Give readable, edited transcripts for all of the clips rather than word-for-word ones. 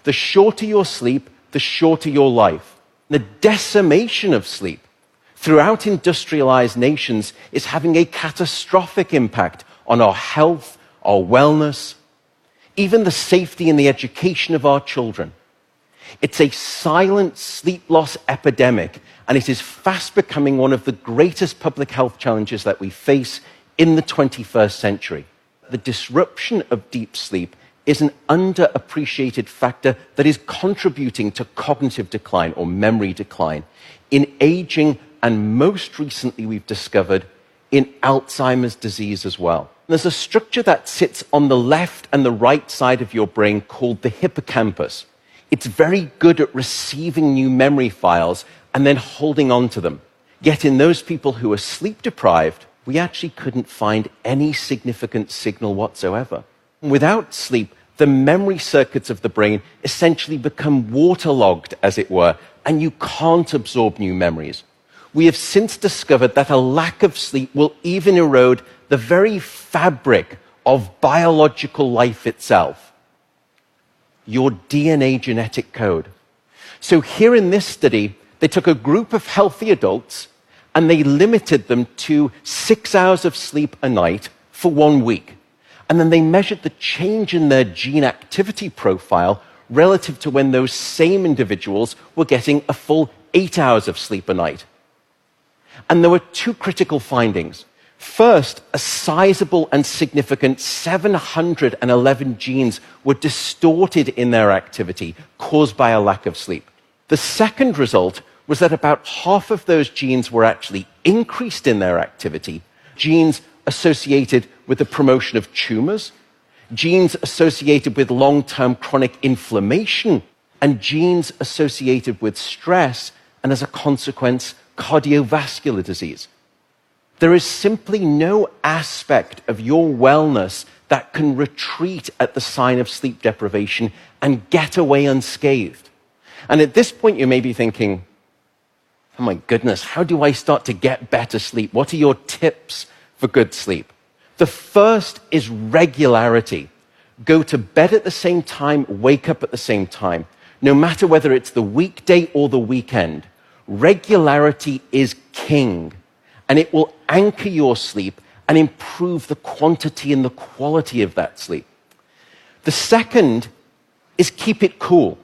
The shorter your sleep, the shorter your life. The decimation of sleep throughout industrialized nations is having a catastrophic impact on our health, our wellness, even the safety and the education of our children. It's a silent sleep loss epidemic, and it is fast becoming one of the greatest public health challenges that we face in the 21st century. The disruption of deep sleep is an underappreciated factor that is contributing to cognitive decline or memory decline in aging, and most recently we've discovered in Alzheimer's disease as well. There's a structure that sits on the left and the right side of your brain called the hippocampus. It's very good at receiving new memory files and then holding on to them. Yet in those people who are sleep deprived, we actually couldn't find any significant signal whatsoever. Without sleep, the memory circuits of the brain essentially become waterlogged, as it were, and you can't absorb new memories. We have since discovered that a lack of sleep will even erode the very fabric of biological life itself, your DNA genetic code. So here in this study, they took a group of healthy adults and they limited them to 6 hours of sleep a night for 1 week. And then they measured the change in their gene activity profile relative to when those same individuals were getting a full 8 hours of sleep a night. And there were two critical findings. First, a sizable and significant 711 genes were distorted in their activity, caused by a lack of sleep. The second result was that about half of those genes were actually increased in their activity, genes associated with the promotion of tumors, genes associated with long-term chronic inflammation, and genes associated with stress, and as a consequence, cardiovascular disease. There is simply no aspect of your wellness that can retreat at the sign of sleep deprivation and get away unscathed. And at this point, you may be thinking, oh my goodness, how do I start to get better sleep? What are your tips for good sleep? The first is regularity. Go to bed at the same time, wake up at the same time. No matter whether it's the weekday or the weekend, regularity is king, and it will anchor your sleep and improve the quantity and the quality of that sleep. The second is keep it cool.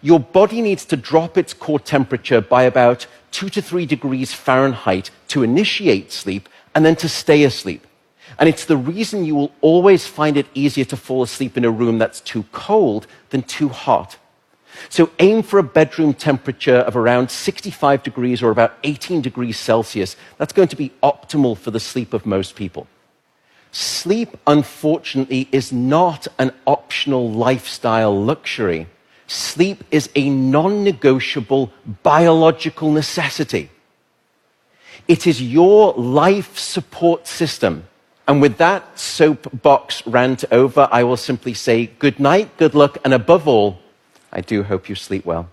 Your body needs to drop its core temperature by about 2 to 3 degrees Fahrenheit to initiate sleep and then to stay asleep. And it's the reason you will always find it easier to fall asleep in a room that's too cold than too hot. So aim for a bedroom temperature of around 65 degrees or about 18 degrees Celsius. That's going to be optimal for the sleep of most people. Sleep, unfortunately, is not an optional lifestyle luxury. Sleep is a non-negotiable biological necessity. It is your life support system. And with that soapbox rant over, I will simply say good night, good luck, and above all, I do hope you sleep well.